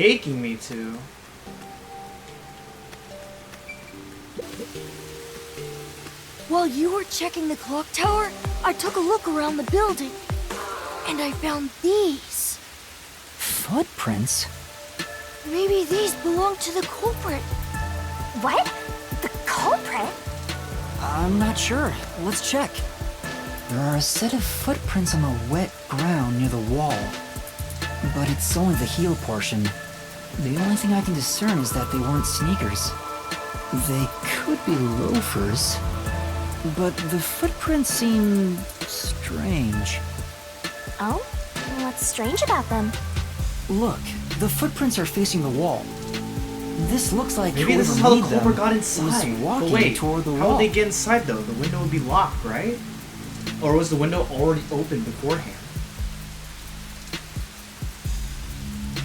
taking me to? While you were checking the clock tower, I took a look around the building. And I found these. Footprints? Maybe these belong to the culprit. What? The culprit? I'm not sure. Let's check. There are a set of footprints on the wet ground near the wall. But it's only the heel portion. The only thing I can discern is that they weren't sneakers. They could be loafers. But the footprints seem strange. Oh? What's strange about them? Look, the footprints are facing the wall. This looks like maybe this is how the culprit got inside. But wait, toward the how wall. would they get inside though? The window would be locked, right? Or was the window already open beforehand?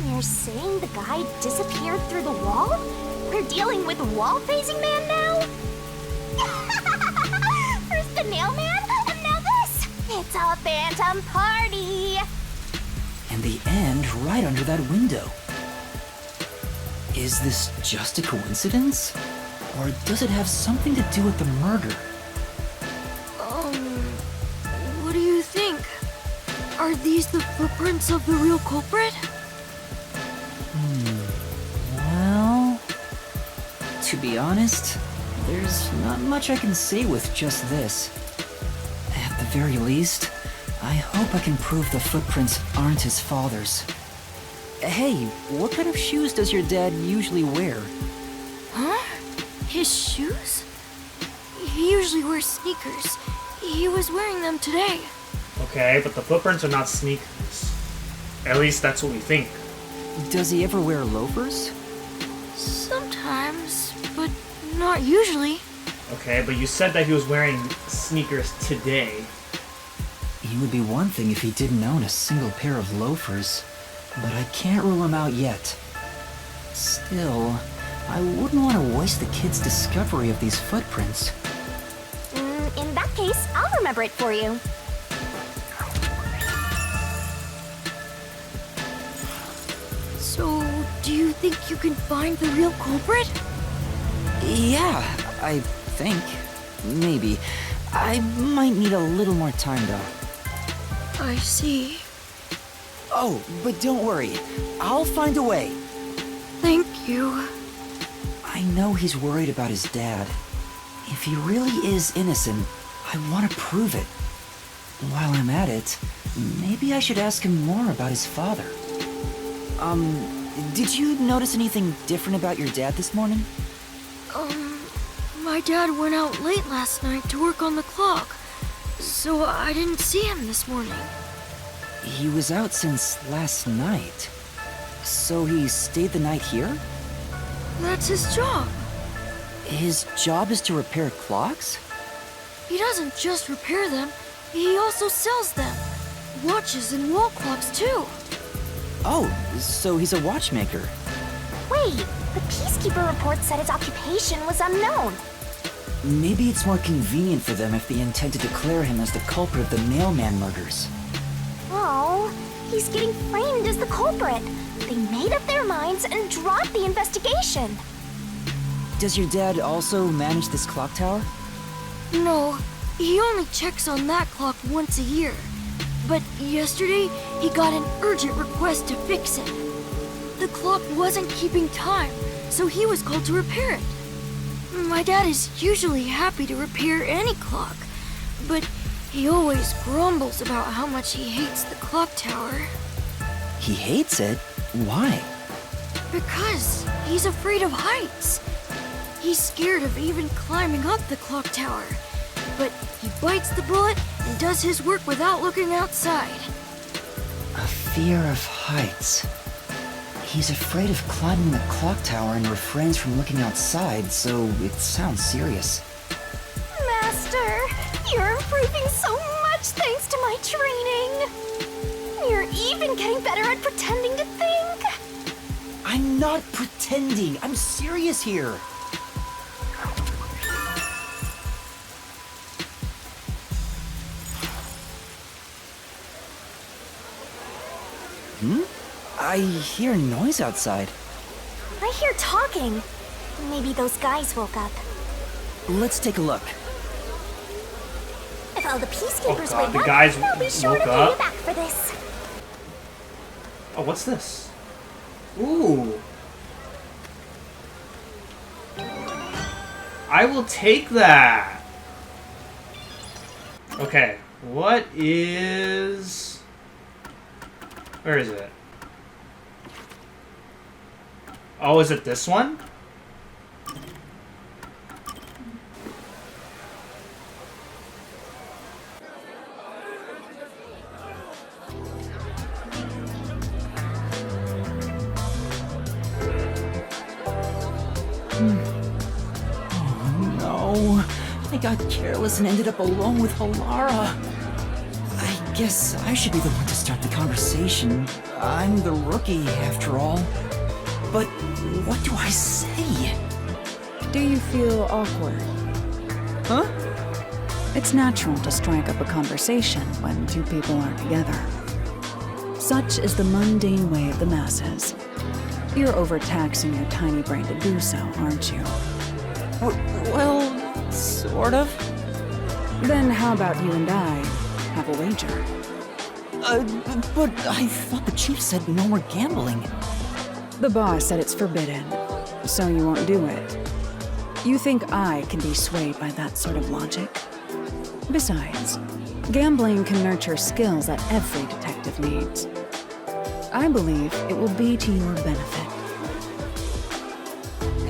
You're saying the guy disappeared through the wall? We're dealing with a wall-facing man now? First the nail man, and now this! It's a phantom party! And the end right under that window. Is this just a coincidence? Or does it have something to do with the murder? What do you think? Are these the footprints of the real culprit? Well, to be honest, there's not much I can say with just this. At the very least, I hope I can prove the footprints aren't his father's. Hey, what kind of shoes does your dad usually wear? Huh? His shoes? He usually wears sneakers. He was wearing them today. Okay, but the footprints are not sneakers. At least that's what we think. Does he ever wear loafers? Sometimes, but not usually. Okay, but you said that he was wearing sneakers today. He would be one thing if he didn't own a single pair of loafers, but I can't rule him out yet. Still, I wouldn't want to waste the kid's discovery of these footprints. In that case, I'll remember it for you. So, do you think you can find the real culprit? Yeah, I think. Maybe. I might need a little more time, though. I see. Oh, but don't worry. I'll find a way. Thank you. I know he's worried about his dad. If he really is innocent, I want to prove it. While I'm at it, maybe I should ask him more about his father. Did you notice anything different about your dad this morning? My dad went out late last night to work on the clock, so I didn't see him this morning. He was out since last night. So he stayed the night here? That's his job. His job is to repair clocks? He doesn't just repair them, he also sells them. Watches and wall clocks, too. Oh, so he's a watchmaker. Wait, the Peacekeeper report said his occupation was unknown. Maybe it's more convenient for them if they intend to declare him as the culprit of the mailman murders. Oh, he's getting framed as the culprit. They made up their minds and dropped the investigation. Does your dad also manage this clock tower? No, he only checks on that clock once a year. But yesterday, he got an urgent request to fix it. The clock wasn't keeping time, so he was called to repair it. My dad is usually happy to repair any clock, but he always grumbles about how much he hates the clock tower. He hates it? Why? Because he's afraid of heights. He's scared of even climbing up the clock tower, but he bites the bullet and does his work without looking outside. A fear of heights. He's afraid of climbing the clock tower and refrains from looking outside, so it sounds serious. Master, you're improving so much thanks to my training. You're even getting better at pretending to think. I'm not pretending. I'm serious here. I hear noise outside. I hear talking. Maybe those guys woke up. Let's take a look. If all the Peacekeepers God, wake the up, guys they'll be sure to woke pay up? you back for this. Oh, what's this? Ooh. I will take that. Okay, what is... Where is it? Oh, is it this one? No, I got careless and ended up alone with Halara. I guess I should be the one to start the conversation. I'm the rookie, after all. But what do I say? Do you feel awkward? Huh? It's natural to strike up a conversation when two people are together. Such is the mundane way of the masses. You're overtaxing your tiny brain to do so, aren't you? Well, sort of. Then how about you and I have a wager? But I thought the chief said no more gambling. The boss said it's forbidden, so you won't do it. You think I can be swayed by that sort of logic? Besides, gambling can nurture skills that every detective needs. I believe it will be to your benefit.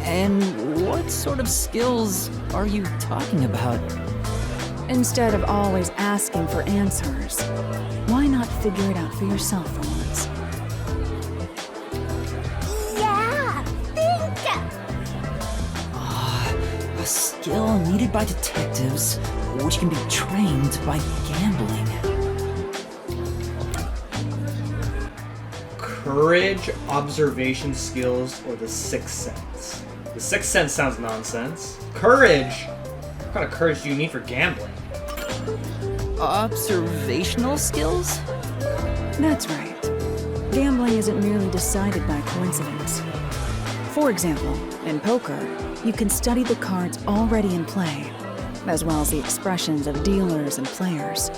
And what sort of skills are you talking about? Instead of always asking for answers, why not figure it out for yourself for once? Yeah, think! A skill needed by detectives, which can be trained by gambling. Courage, observation skills, or the sixth sense? The sixth sense sounds nonsense. Courage? What kind of courage do you need for gambling? Observational skills? That's right. Gambling isn't merely decided by coincidence. For example, in poker, you can study the cards already in play, as well as the expressions of dealers and players.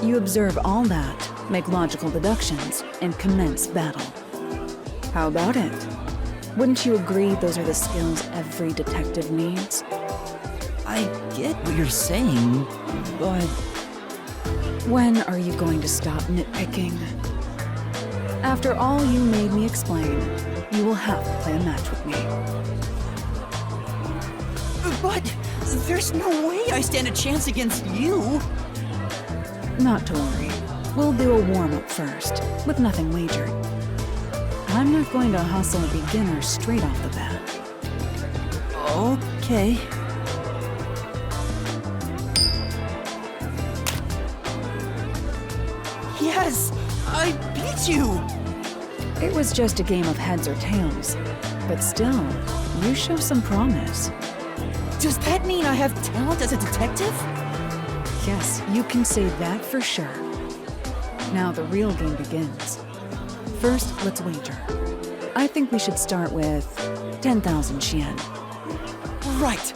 You observe all that, make logical deductions, and commence battle. How about it? Wouldn't you agree those are the skills every detective needs? I get what you're saying, but... When are you going to stop nitpicking? After all you made me explain, you will have to play a match with me. But there's no way I stand a chance against you! Not to worry. We'll do a warm-up first, with nothing wagered. I'm not going to hustle a beginner straight off the bat. Okay. Yes! I beat you! It was just a game of heads or tails, but still, you show some promise. Does that mean I have talent as a detective? Yes, you can say that for sure. Now the real game begins. First, let's wager. I think we should start with 10,000 yen. Right.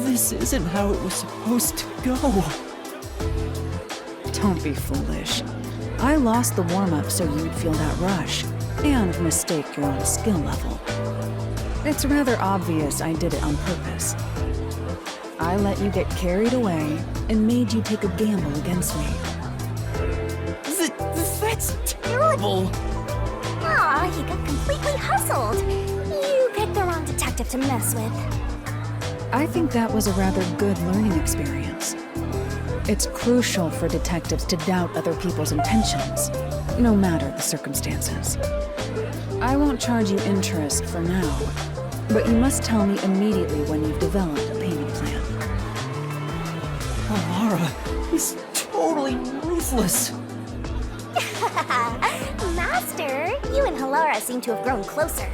This isn't how it was supposed to go. Don't be foolish. I lost the warm-up so you'd feel that rush, and mistake your own skill level. It's rather obvious I did it on purpose. I let you get carried away and made you take a gamble against me. That's terrible! Aw, you got completely hustled. You picked the wrong detective to mess with. I think that was a rather good learning experience. It's crucial for detectives to doubt other people's intentions, no matter the circumstances. I won't charge you interest for now, but you must tell me immediately when you've developed a payment plan. Halara is totally ruthless. Master, you and Halara seem to have grown closer.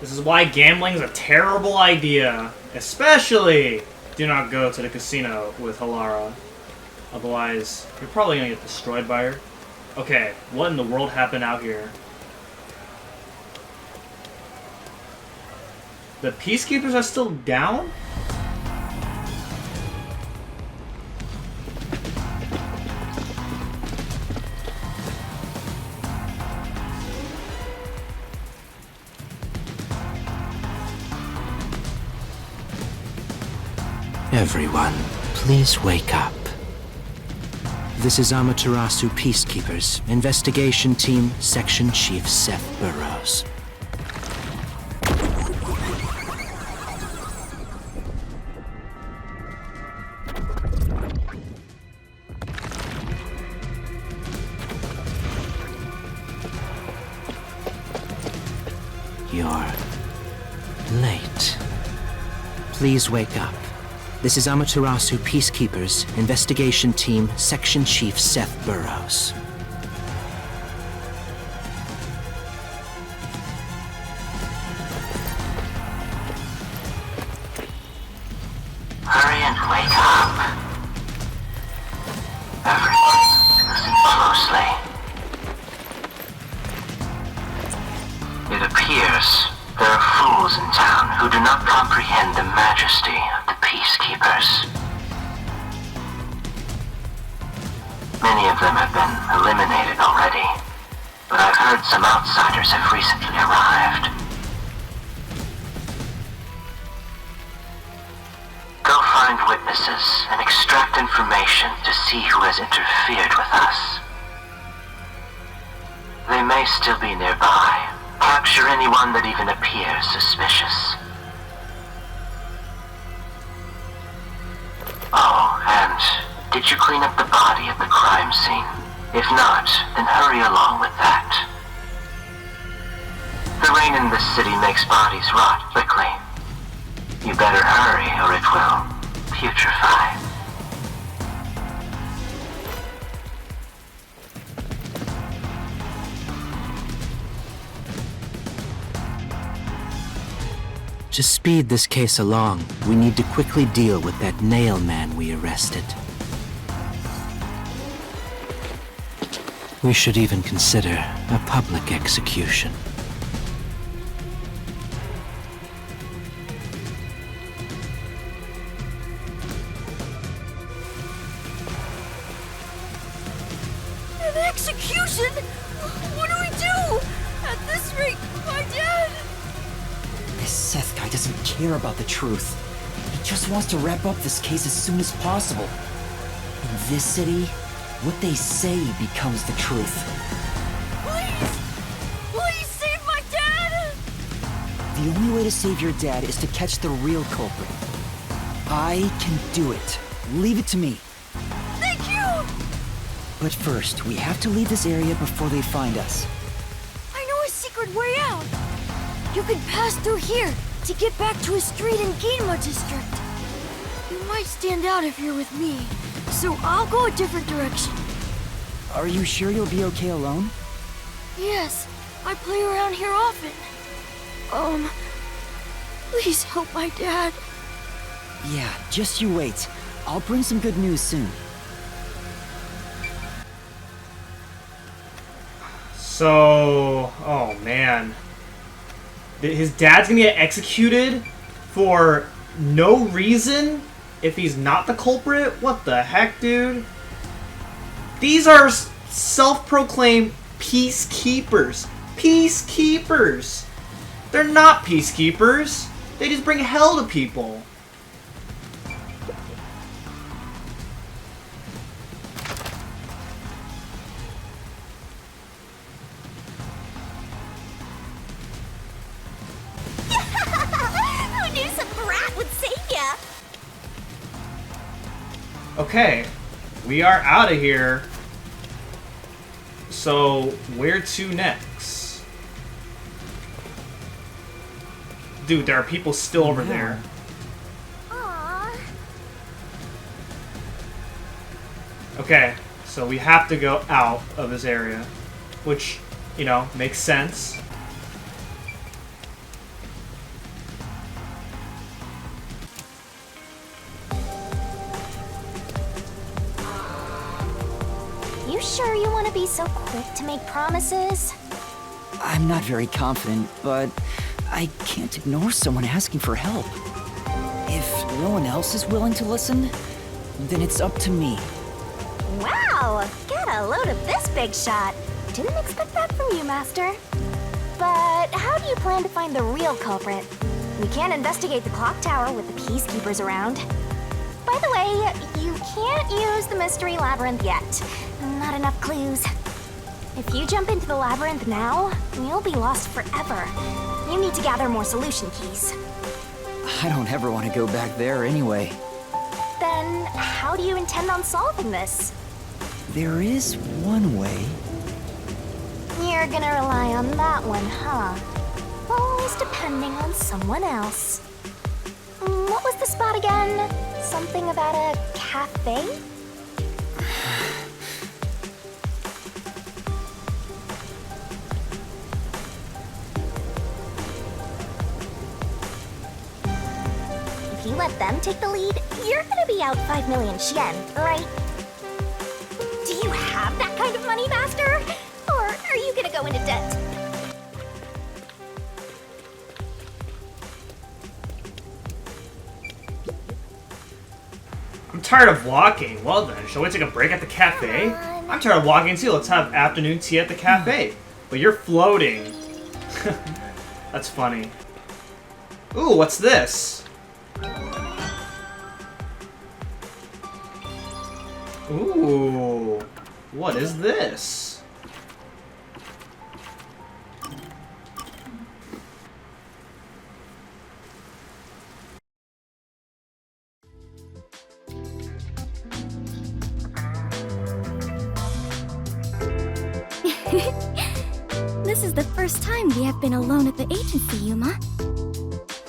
This is why gambling is a terrible idea. Especially, do not go to the casino with Halara. Otherwise, you're probably gonna get destroyed by her. Okay, what in the world happened out here? The Peacekeepers are still down? Everyone, please wake up. This is Amaterasu Peacekeepers, Investigation Team, Section Chief Seth Burrows. You're late. Please wake up. This is Amaterasu Peacekeepers, Investigation Team, Section Chief Seth Burrows. Hurry and wake up. Everyone, listen closely. It appears there are fools in town who do not comprehend the majesty of the Peacekeepers. Many of them have been eliminated already, but I've heard some outsiders have recently arrived. Go find witnesses and extract information to see who has interfered with us. They may still be nearby. Capture anyone that even appears suspicious. Oh, and did you clean up the body at the crime scene? If not, then hurry along with that. The rain in this city makes bodies rot quickly. You better hurry or it will putrefy. To speed this case along, we need to quickly deal with that nail man we arrested. We should even consider a public execution. An execution? What do we do? At this rate, my dad... This Seth guy doesn't care about the truth. He just wants to wrap up this case as soon as possible. In this city, what they say becomes the truth. Please! Please save my dad! The only way to save your dad is to catch the real culprit. I can do it. Leave it to me. Thank you! But first, we have to leave this area before they find us. I know a secret way out. You can pass through here to get back to a street in Ginma district. You might stand out if you're with me, so I'll go a different direction. Are you sure you'll be okay alone? Yes, I play around here often. Please help my dad. Yeah, just you wait. I'll bring some good news soon. So, oh man. His dad's gonna get executed for no reason if he's not the culprit? What the heck, dude? These are self-proclaimed peacekeepers. Peacekeepers! They're not peacekeepers. They just bring hell to people. Who knew some brat would save ya? Okay, we are out of here. So, where to next? Dude, there are people still over there. Aww. Okay, so we have to go out of this area. Which, you know, makes sense. sure you want to be so quick to make promises? I'm not very confident, but I can't ignore someone asking for help. If no one else is willing to listen, then it's up to me. Wow! Get a load of this big shot. Didn't expect that from you, Master. But how do you plan to find the real culprit? We can't investigate the Clocktower with the Peacekeepers around. By the way, you can't use the Mystery Labyrinth yet. Not enough clues. If you jump into the labyrinth now, you'll be lost forever. You need to gather more solution keys. I don't ever want to go back there anyway. Then, how do you intend on solving this? There is one way. You're gonna rely on that one, huh? Always depending on someone else. What was the spot again? Something about a cafe? If you let them take the lead, you're gonna be out 5 million yen, right? Do you have that kind of money, Master? Or are you gonna go into debt? I'm tired of walking. Well then, shall we take a break at the cafe? I'm tired of walking too. Let's have afternoon tea at the cafe. But you're floating. That's funny. Ooh, what's this? Ooh, what is this? This is the first time we have been alone at the agency, Yuma.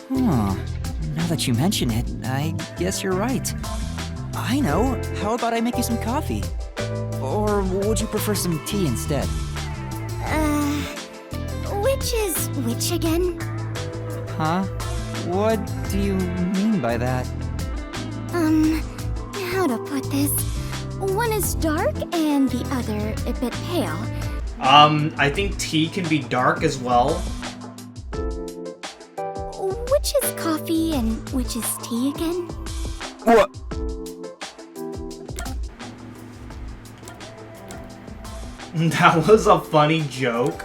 Huh. Now that you mention it, I guess you're right. I know. How about I make you some coffee? Or would you prefer some tea instead? Which is which again? Huh? What do you mean by that? How to put this? One is dark and the other a bit pale. I think tea can be dark as well. Which is coffee and which is tea again? What? That was a funny joke.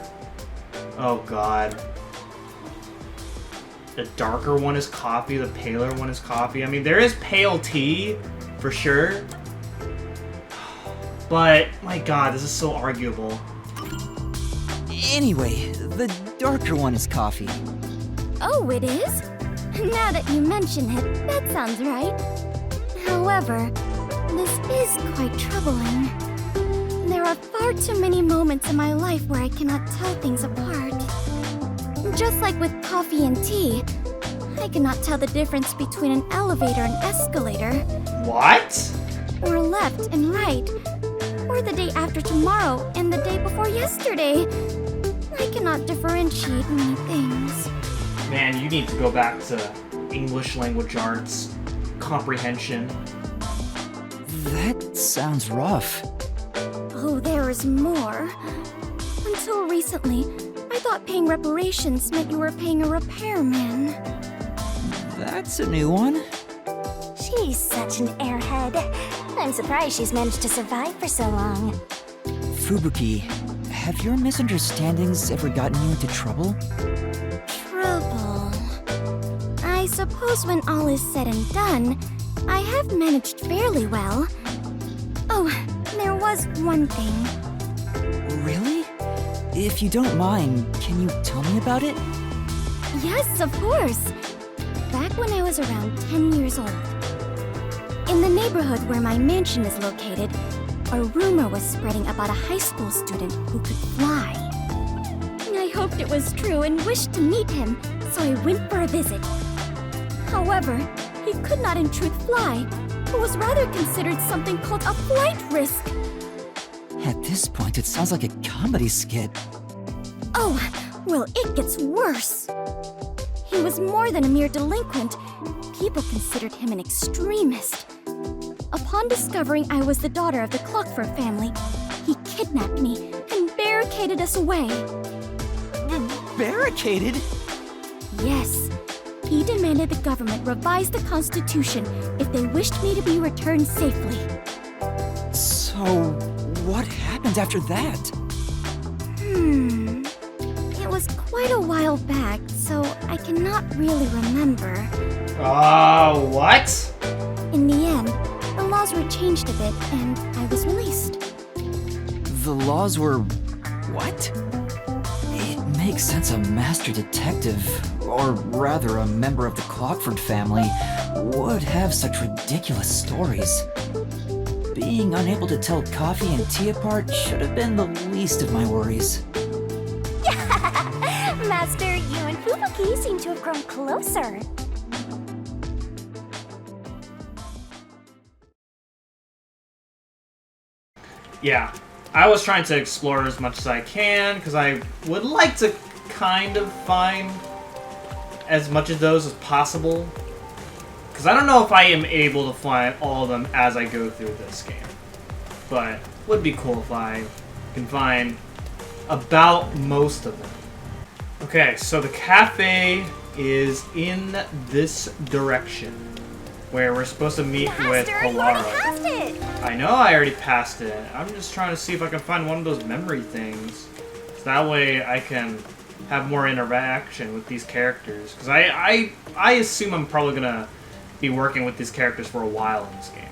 Oh god. The darker one is coffee, the paler one is coffee. I mean, there is pale tea, for sure. But, my god, this is so arguable. Anyway, the darker one is coffee. Oh, it is? Now that you mention it, that sounds right. However, this is quite troubling. There are far too many moments in my life where I cannot tell things apart. Just like with coffee and tea, I cannot tell the difference between an elevator and escalator. What? Or left and right. Or the day after tomorrow and the day before yesterday. I cannot differentiate many things. Man, you need to go back to English language arts, comprehension. That sounds rough. Oh, there is more. Until recently, I thought paying reparations meant you were paying a repairman. That's a new one. She's such an airhead. I'm surprised she's managed to survive for so long. Fubuki, have your misunderstandings ever gotten you into trouble? Trouble. I suppose when all is said and done, I have managed fairly well. Oh, there was one thing. Really? If you don't mind, can you tell me about it? Yes, of course. Back when I was around 10 years old. In the neighborhood where my mansion is located, a rumor was spreading about a high school student who could fly. I hoped it was true and wished to meet him, so I went for a visit. However, he could not in truth fly, but was rather considered something called a flight risk. At this point, it sounds like a comedy skit. Oh, well, it gets worse. He was more than a mere delinquent. People considered him an extremist. Upon discovering I was the daughter of the Clocktower family, he kidnapped me and barricaded us away. Barricaded? Yes. He demanded the government revise the Constitution if they wished me to be returned safely. So, what happened after that? It was quite a while back, so I cannot really remember. What? In the end, the laws were changed a bit, and I was released. The laws were... what? It makes sense a master detective, or rather a member of the Clockford family, would have such ridiculous stories. Being unable to tell coffee and tea apart should have been the least of my worries. Master, you and Fubuki seem to have grown closer. Yeah, I was trying to explore as much as I can, because I would like to kind of find as much of those as possible. Because I don't know if I am able to find all of them as I go through this game. But it would be cool if I can find about most of them. Okay, so the cafe is in this direction, where we're supposed to meet with Master, you already Polara. passed it! I know I already passed it. I'm just trying to see if I can find one of those memory things. So that way I can have more interaction with these characters. Because I assume I'm probably going to be working with these characters for a while in this game.